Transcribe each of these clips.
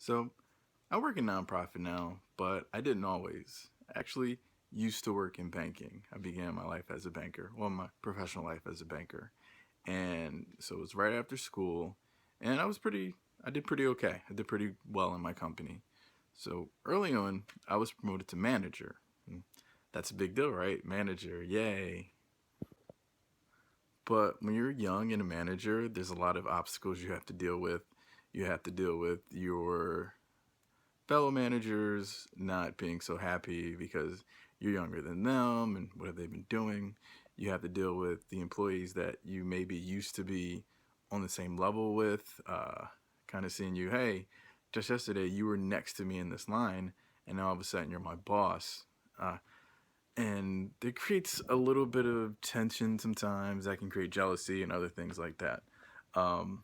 So I work in nonprofit now, but I didn't always. I actually used to work in banking. I began my life as a banker, well, my professional life as a banker. And so it was right after school, and I did pretty okay. I did pretty well in my company. So early on, I was promoted to manager. That's a big deal, right? Manager, yay. But when you're young and a manager, there's a lot of obstacles you have to deal with. You have to deal with your fellow managers not being so happy because you're younger than them and what have they been doing. You have to deal with the employees that you maybe used to be on the same level with, kind of seeing you, hey, just yesterday you were next to me in this line, and now all of a sudden you're my boss. And it creates a little bit of tension sometimes that can create jealousy and other things like that. Um,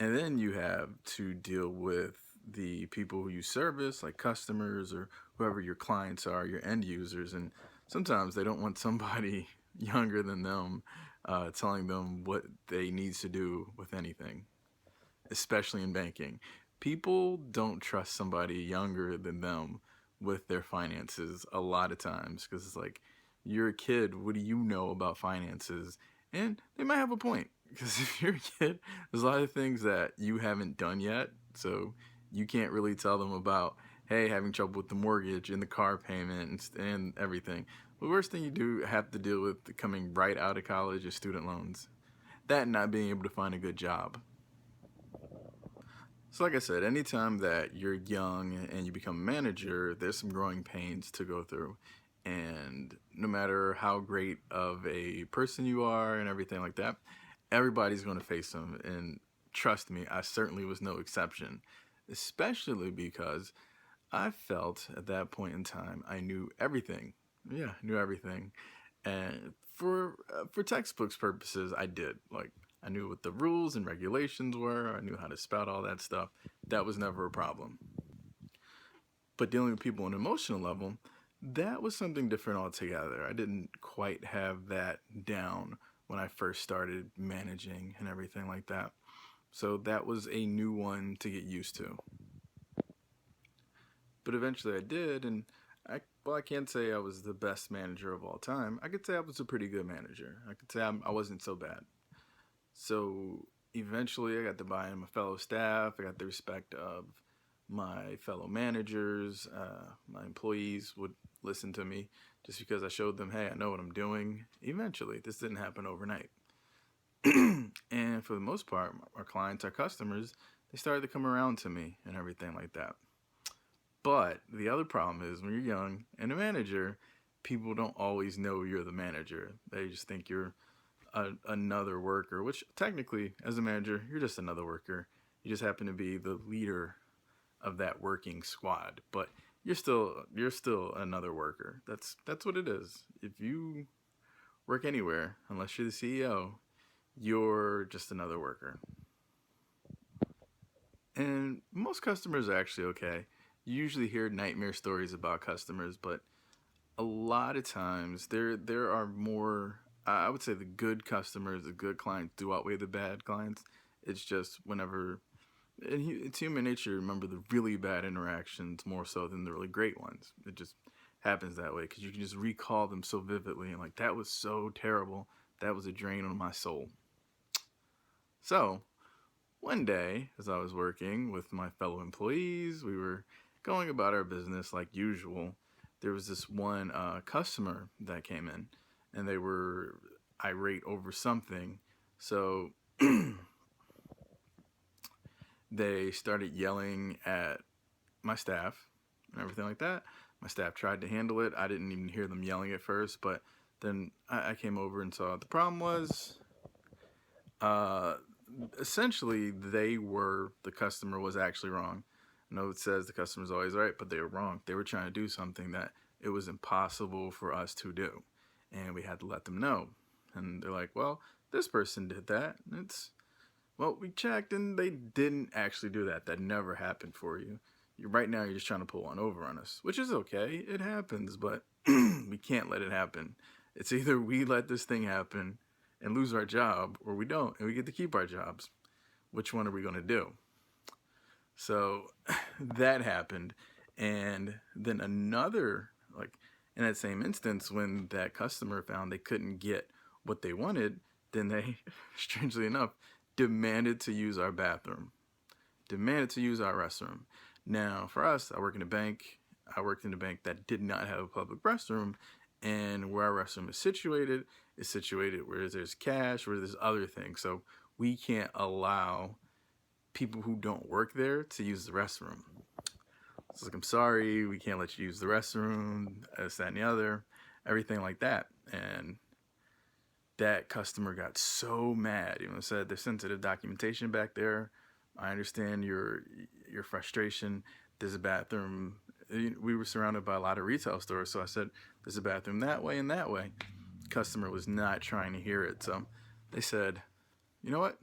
And then you have to deal with the people who you service, like customers or whoever your clients are, your end users. And sometimes they don't want somebody younger than them telling them what they need to do with anything, especially in banking. People don't trust somebody younger than them with their finances a lot of times because it's like, you're a kid. What do you know about finances? And they might have a point because if you're a kid, there's a lot of things that you haven't done yet. So you can't really tell them about, hey, having trouble with the mortgage and the car payment and everything. The worst thing you do have to deal with coming right out of college is student loans. That and not being able to find a good job. So, like I said, anytime that you're young and you become a manager, there's some growing pains to go through. And no matter how great of a person you are and everything like that, everybody's going to face them. And trust me, I certainly was no exception, especially because I felt at that point in time I knew everything. Yeah, knew everything. And for textbooks purposes, I did. Like I knew what the rules and regulations were. I knew how to spout all that stuff. That was never a problem. But dealing with people on an emotional level, that was something different altogether. I didn't quite have that down when I first started managing and everything like that. So that was a new one to get used to. But eventually I did, and I can't say I was the best manager of all time. I could say I was a pretty good manager. I could say I wasn't so bad. So eventually I got the buy-in of my fellow staff. I got the respect of my fellow managers. My employees would listen to me just because I showed them, hey, I know what I'm doing. Eventually, this didn't happen overnight. And for the most part, our clients, our customers, they started to come around to me and everything like that. But the other problem is when you're young and a manager, people don't always know you're the manager. They just think you're another worker, which technically, as a manager, you're just another worker. You just happen to be the leader of that working squad, but you're still another worker. That's what it is. If you work anywhere, unless you're the CEO, you're just another worker. And most customers are actually okay. You usually hear nightmare stories about customers, but a lot of times there are more. I would say the good customers, the good clients, do outweigh the bad clients. It's just whenever it's human nature to remember the really bad interactions more so than the really great ones. It just happens that way because you can just recall them so vividly and like that was so terrible. That was a drain on my soul. So one day, as I was working with my fellow employees, we were going about our business like usual. There was this one customer that came in, and they were irate over something. So they started yelling at my staff and everything like that. My staff tried to handle it. I didn't even hear them yelling at first, but then I came over and saw the problem was uh, essentially the customer was actually wrong. I know it says the customer's always right, but they were wrong. They were trying to do something that it was impossible for us to do, and we had to let them know. And they're like, "Well, this person did that." And it's well, we checked, and they didn't actually do that. That never happened for you. Right now, you're just trying to pull one over on us, which is okay. It happens, but we can't let it happen. It's either we let this thing happen and lose our job, or we don't, and we get to keep our jobs. Which one are we going to do? So that happened. And then another, like in that same instance, when that customer found they couldn't get what they wanted, then they, strangely enough, demanded to use our bathroom, demanded to use our restroom. Now, for us, I work in a bank. I worked in a bank that did not have a public restroom. And where our restroom is situated where there's cash, where there's other things. So we can't allow people who don't work there to use the restroom. It's like, I'm sorry, we can't let you use the restroom, this, that, and the other, everything like that. And that customer got so mad. Said there's sensitive documentation back there. I understand your frustration. There's a bathroom. We were surrounded by a lot of retail stores, so I said there's a bathroom that way and that way. Customer was not trying to hear it, so they said, you know what?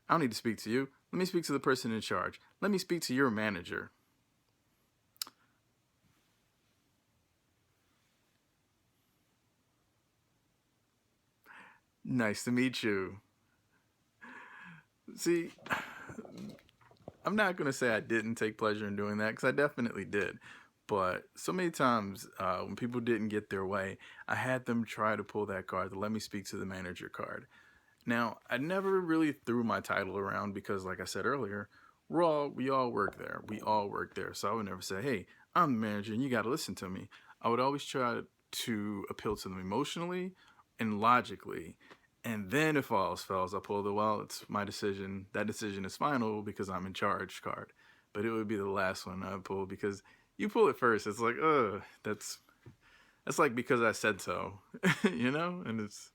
I don't need to speak to you. Let me speak to the person in charge. Let me speak to your manager. Nice to meet you. See, I'm not going to say I didn't take pleasure in doing that because I definitely did. But so many times when people didn't get their way, I had them try to pull that card, the let me speak to the manager card. Now, I never really threw my title around because, like I said earlier, we all work there. We all work there. So I would never say, hey, I'm the manager and you got to listen to me. I would always try to appeal to them emotionally and logically. And then if all else fails, I pull the, well, it's my decision. That decision is final because I'm in charge card. But it would be the last one I pull because you pull it first. It's like, that's like because I said so, and it's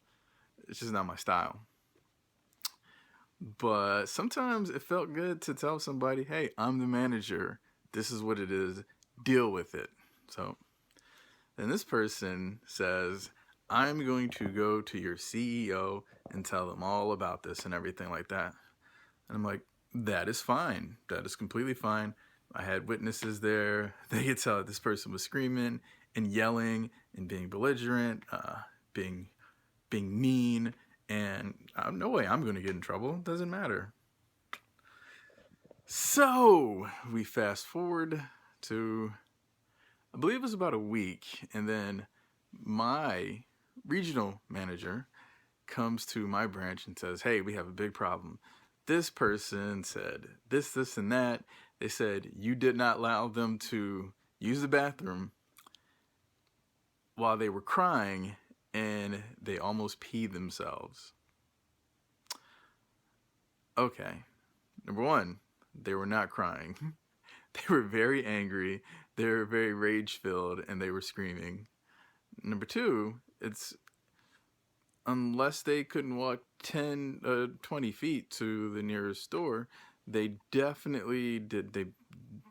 just not my style. But sometimes it felt good to tell somebody, hey, I'm the manager. This is what it is. Deal with it. So then this person says, I'm going to go to your CEO and tell them all about this and everything like that. And I'm like, that is fine. That is completely fine. I had witnesses there. They could tell this person was screaming and yelling and being belligerent, being mean, and no way I'm going to get in trouble. Doesn't matter. So we fast forward to, I believe it was about a week, and then my regional manager comes to my branch and says, hey, we have a big problem. This person said this, and that. They said you did not allow them to use the bathroom while they were crying, and they almost peed themselves. Okay, number one, they were not crying. They were very angry, they were very rage filled, and they were screaming. Number two, it's unless they couldn't walk 10, 20 feet to the nearest store, they definitely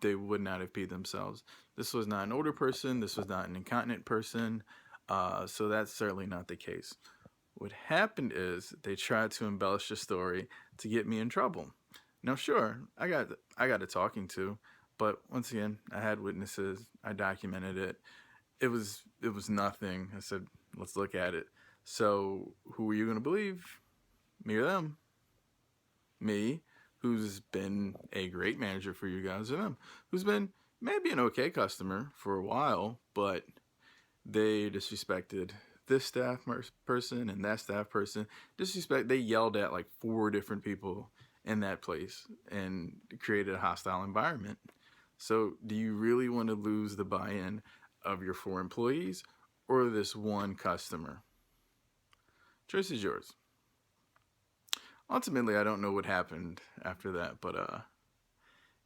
they would not have peed themselves. This was not an older person. This was not an incontinent person. So that's certainly not the case. What happened is they tried to embellish the story to get me in trouble. Now, sure, I got a talking to, but once again, I had witnesses. I documented it. It was nothing. I said, let's look at it. So, who are you going to believe? Me or them? Me, who's been a great manager for you guys, or them, who's been maybe an okay customer for a while, but they disrespected this person and that staff person. They yelled at like four different people in that place and created a hostile environment. So, do you really want to lose the buy in of your four employees or this one customer? Choice is yours. Ultimately, I don't know what happened after that, but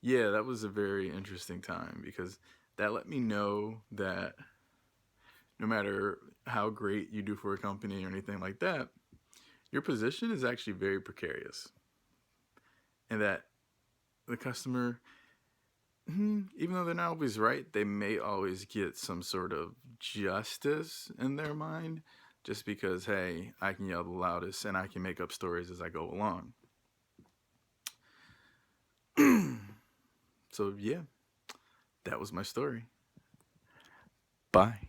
yeah, that was a very interesting time because that let me know that no matter how great you do for a company or anything like that, your position is actually very precarious. And that the customer, even though they're not always right, they may always get some sort of justice in their mind just because, hey, I can yell the loudest and I can make up stories as I go along. So, yeah, that was my story. Bye.